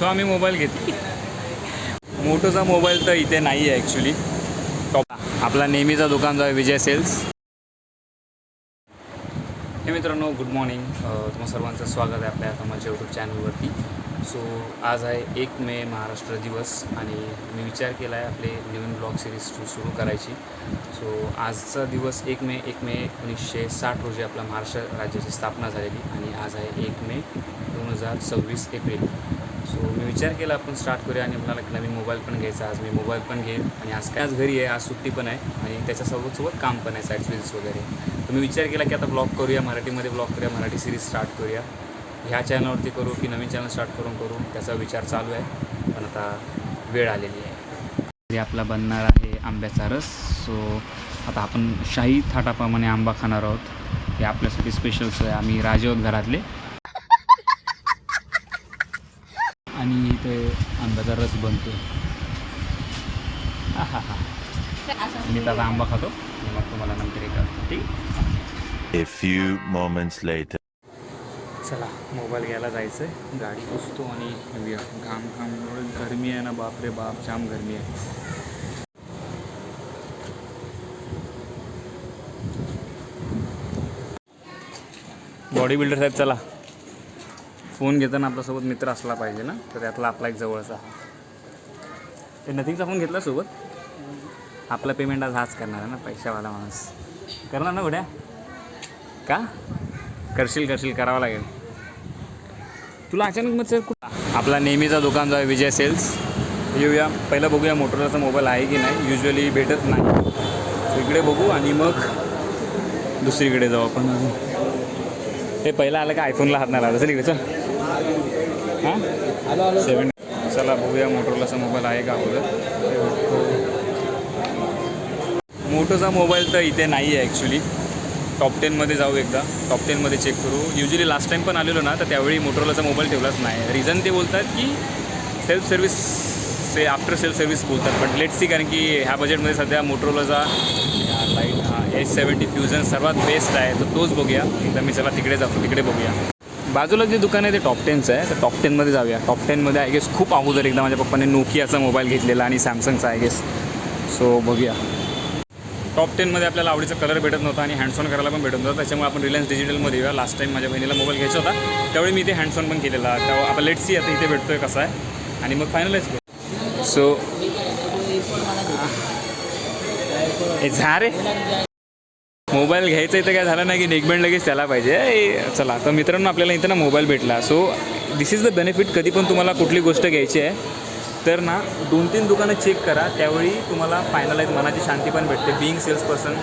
So आम्ही mobile घेतली. मोटोचा mobile तर इथे नाही आहे ॲक्च्युली. टॉप आपला नेहमीचा दुकान जो आहे विजय सेल्स. हे मित्रांनो, गुड मॉर्निंग. तुम्हा सर्वांचं स्वागत आहे आपल्या माझ्या यूट्यूब चॅनलवरती. सो आज आहे 1 मे महाराष्ट्र दिवस आणि मी विचार केला आहे आपले नवीन ब्लॉग सिरीज सुरू करायची. सो आजचा दिवस 1 मे 1960 रोजी आपला महाराष्ट्र राज्याची स्थापना झालेली आणि आज आहे 1 मे 2026 एप्रिल. सो मी विचार केला आपण स्टार्ट करूया आणि आपल्याला एक नवीन मोबाईल पण घ्यायचा. आज मी मोबाईल पण घेईन आणि आज काय आज घरी आहे, आज सुट्टी पण आहे आणि त्याच्यासोबत काम पण आहे, साईड सिरीज वगैरे. तर मी विचार केला की आता ब्लॉग करूया, मराठीमध्ये ब्लॉग करूया, मराठी सिरीज स्टार्ट करूया. ह्या चॅनलवरती करू की नवीन चॅनल स्टार्ट करू त्याचा विचार चालू आहे, पण आता वेळ आलेली आहे. आपला बनणार आहे आंब्याचा रस. सो आता आपण शाही थाटाप्रमाणे आंबा खाणार आहोत. हे आपल्यासाठी स्पेशल्स आहे. आम्ही राजे आहोत घरातले आणि इथे आंब्याचा रस बनतो. हा मी त्याचा आंबा खातो आणि मग तुम्हाला नंतर एक ठीक. A few moments later. चला मोबाईल घ्यायला जायचं आहे. गाडी पुसतो आणि येऊया. घाम गरमी आहे ना, बापरे बाप, जाम गरमी आहे. बॉडी बिल्डर साहेब चला. फोन घेताना आपल्यासोबत मित्र असला पाहिजे ना, तर त्यातला आपला एक जवळचा. ते नथिंगचा फोन घेतला सोबत. आपला पेमेंट आज हाच करणार आहे ना, पैशावाला माणूस करणार ना उड्या. का करशील करावं लागेल तुला अचानक. मग कुठं आपला नेहमीचा दुकान जो आहे विजय सेल्स. येऊया पहिलं, बघूया मोटोरोलाचा मोबाईल आहे की नाही. युजली भेटत नाही, इकडे बघू आणि मग दुसरीकडे जाऊ आपण. हे पहिलं आलं का आयफोनला हात नाही लागला. चल इकडे चल. हां 7. चला बघूया मोटोरोलाचा मोबाईल आहे का अगोदर. मोटोचा मोबाईल तर इथे नाही आहे ॲक्च्युली. टॉप 10मध्ये जाऊ एकदा, टॉप 10मध्ये चेक करू. युजली लास्ट टाईम पण आलेलो ना, तर त्यावेळी मोटोरोलाचा मोबाईल ठेवलाच नाही. रिझन ते बोलतात की सेल्फ सर्व्हिस, से आफ्टर सेल्फ सर्व्हिस बोलतात. बट लेट्स सी, कारण की ह्या बजेटमध्ये सध्या मोटोरोलाचा लाईट H70 फ्युजन सर्वात बेस्ट आहे, तर तोच बघूया. एकदा मी चला तिकडे जातो, तिकडे बघूया. बाजूला जे दुकान आहे ते टॉप 10चं आहे, तर टॉप 10मध्ये जाऊया. टॉप 10मध्ये आय गेस खूप अगोदर एकदा माझ्या पप्पाने नोकियाचा मोबाईल घेतलेला आणि सॅमसंगचा आय गेस. सो बघूया. टॉप 10मध्ये आपल्याला आवडीचा कलर भेटत नव्हता आणि हँड्सऑन करायला पण भेटत नव्हता. त्याच्यामुळे आपण रिलायन्स डिजिटलमध्ये येऊया. लास्ट टाईम माझ्या बहिणीला मोबाईल घ्यायचा होता, त्यावेळी मी इथे हँड्सऑन पण केलेला. तेव्हा आपण लेट्स सी आता इथे भेटतोय कसा आहे आणि मग फायनलाइज करू. सो रे मोबाईल घ्यायचं इथं काय झालं नाही की नेकबँड लगेच त्याला पाहिजे. चला तर मित्रांनो, आपल्याला इथं ना मोबाईल भेटला. So this is the benefit. कधी पण तुम्हाला कुठली गोष्ट घ्यायची आहे तर ना 2-3 दुकानं चेक करा, त्यावेळी तुम्हाला फायनलाइज मनाची शांती पण भेटते. Being sales person.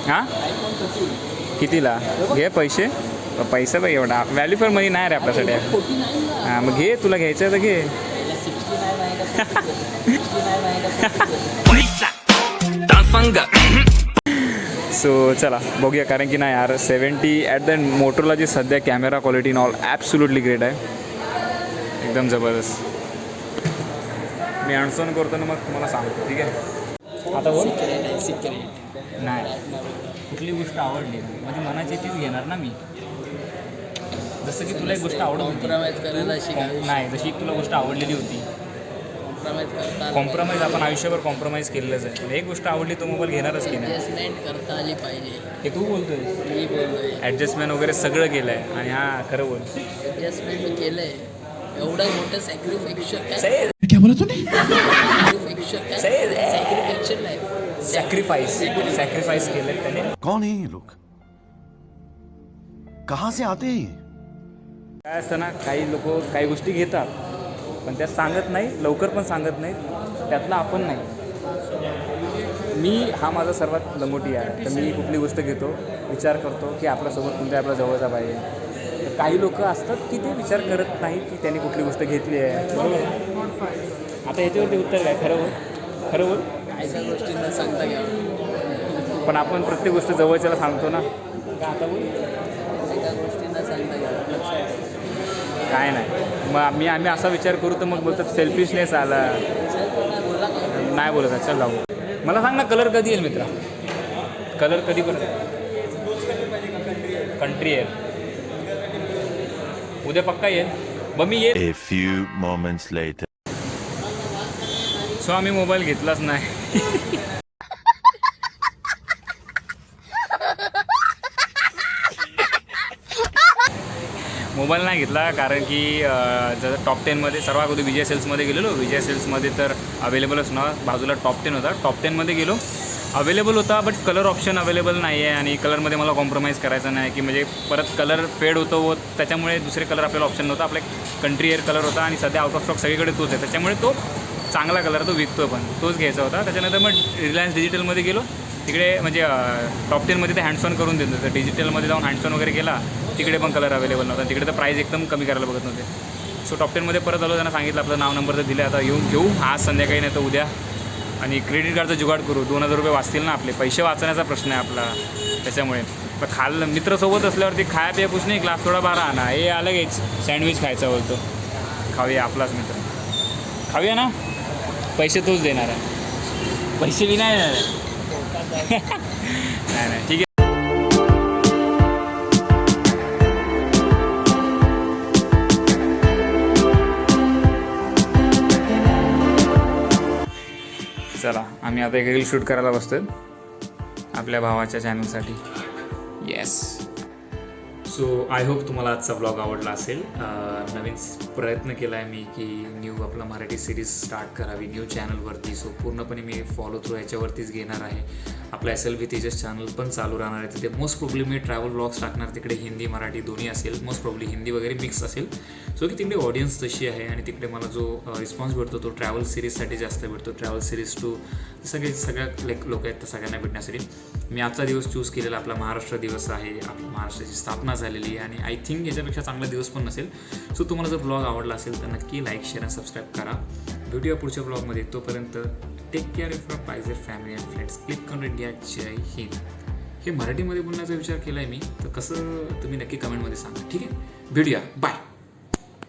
हां कितीला घे पैसे बघ, एवढा व्हॅल्यू फॉर मनी नाही रे आपल्यासाठी. हां मग घे, तुला घ्यायचं आहे तर घे. सो चला बघूया, कारण की नाही यार 70 ॲट द एंड मोटोरोलाची सध्या camera quality in all absolutely great आहे, एकदम जबरदस्त. मी हँड्सऑन करतो ना, मग तुम्हाला सांगतो ठीक आहे. आता बोल. नाही कुठली गोष्ट आवडली माझी मनाची तीच घेणार ना मी. जसं की तुला एक गोष्ट आवडत होती नाही, जशी तुला गोष्ट आवडलेली होती. कॉम्प्रोमाइज आपण आयुष्यभर कॉम्प्रोमाइज केलेलंच आहे. एक गोष्ट आवडली तो मोबाईल घेणारच की नाही. करता आली पाहिजे हे तू बोलतोय. मी बोलतोय ॲडजस्टमेंट वगैरे सगळं केलं आहे आणि हां खरं बोल. ॲडजस्टमेंट मी केलंय. एवढं मोठं सॅक्रिफिक्शन सॅक्रिफाईस केलं त्याने. कौन है ये लोग, कहाँ से आते हैं? काय असतं ना, काही लोक काही गोष्टी घेतात पण त्या सांगत नाही, लवकर पण सांगत नाहीत. त्यातला आपण नाही. मी हा माझा सर्वात लंगोटी आहे. तर मी कुठली गोष्ट घेतो विचार करतो की आपल्यासोबत कोणत्या आपला जवळचा पाहिजे. तर काही लोक असतात की ते विचार करत नाहीत की त्यांनी कुठली गोष्ट घेतली आहे. आता याच्यावरती उत्तर काय, खरं बोल. काहीच्या गोष्टींना सांगता घ्यावं, पण आपण प्रत्येक गोष्ट जवळच्याला सांगतो ना. का आता बोल. एका गोष्टींना सांगता घ्यावं. काय नाही, मग आम्ही असा विचार करू तर मग बोलतात सेल्फिशनेस आला. नाही बोलत. चल जाऊ. मला सांग ना, कलर कधी येईल मित्रा? कलर कधी पण कंट्री आहे. उद्या पक्का येईल. बघ मी येत. A few moments later. So आम्ही मोबाईल घेतलाच नाही. मोबाईल नाही घेतला कारण की जर टॉप 10मध्ये सर्वात अगोदर विजय सेल्समध्ये गेलेलो. विजय सेल्समध्ये तर अवेलेबलच ना, बाजूला टॉप 10 होता. टॉप 10मध्ये गेलो, अवेलेबल होता बट कलर ऑप्शन अवेलेबल नाही आहे आणि कलरमध्ये मला कॉम्प्रोमाइज करायचं नाही की म्हणजे परत कलर फेड होतो व त्याच्यामुळे दुसरे कलर आपल्याला ऑप्शन नव्हता. आपला कंट्री एअर कलर होता आणि सध्या आउट ऑफ स्टॉक सगळीकडे तोच आहे, त्याच्यामुळे तो चांगला कलर तो विकतो पण तोच घ्यायचा होता. त्याच्यानंतर मग रिलायन्स डिजिटलमध्ये गेलो. तिकडे म्हणजे टॉप 10मध्ये ते हँड्स ऑन करून देतो, तर डिजिटलमध्ये जाऊन हँड्स ऑन वगैरे केला, तिकडे पण कलर अवेलेबल नव्हता. तिकडे तर प्राईस एकदम कमी करायला बघत नव्हते. सो टॉप 10मध्ये परत आलो, त्यांना सांगितलं आपलं नाव नंबर तर दिले, आता येऊन घेऊ आज संध्याकाळी नाही तर उद्या आणि क्रेडिट कार्डचा जुगाड करू. 2000 रुपये वाचतील ना आपले, पैसे वाचण्याचा प्रश्न आहे आपला. त्याच्यामुळे पण खाल्लं मित्रसोबत असल्यावरती खाया पिया कुछ नाही, ग्लास थोडा बारा आणा, हे अलगच सँडविच खायचा बोलतो. खाऊया, आपलाच मित्र, खाऊया ना. पैसे तोच देणार आहे, पैसे बी नाही देणार आहे. नाही ठीक आहे. चला आम्ही आता एक रील शूट करायला बसतोय आपल्या भावाच्या चॅनलसाठी. येस. सो आय होप तुम्हाला आजचा ब्लॉग आवडला असेल. नवीन प्रयत्न केला आहे मी की न्यू आपला मराठी सिरीज स्टार्ट करावी न्यू चॅनलवरती. सो पूर्णपणे मी फॉलो थ्रू याच्यावरतीच घेणार आहे. आपला SLV तेजस चॅनल पण चालू राहणार आहे. तिथे मोस्ट प्रॉब्ली मी ट्रॅव्हल ब्लॉग्स टाकणार. तिकडे हिंदी मराठी दोन्ही असेल, मोस्ट प्रॉब्ली हिंदी वगैरे मिक्स असेल. सो की तिकडे ऑडियन्स तशी आहे आणि तिकडे मला जो रिस्पॉन्स भेटतो तो ट्रॅव्हल सिरीजसाठी जास्त भेटतो. ट्रॅव्हल सिरीज टू सगळ्या लोक आहेत तर सगळ्यांना भेटण्यासाठी मी आजचा दिवस चूज केलेला. आपला महाराष्ट्र दिवस आहे, आपल्या महाराष्ट्राची स्थापना झालेली आहे आणि आय थिंक याच्यापेक्षा चांगला दिवस पण नसेल. सो तुम्हाला जर ब्लॉग आवडला असेल तर नक्की लाईक शेअर आणि सबस्क्राईब करा. भेटूया पुढच्या ब्लॉगमध्ये. तोपर्यंत टेक केअर फ्रॉम पायझर family and friends. Click on India. Jai Hind. हे मराठीमध्ये बोलण्याचा विचार केला आहे मी, तर कसं तुम्ही नक्की कमेंटमध्ये सांगा. ठीक आहे, भेटूया. बाय.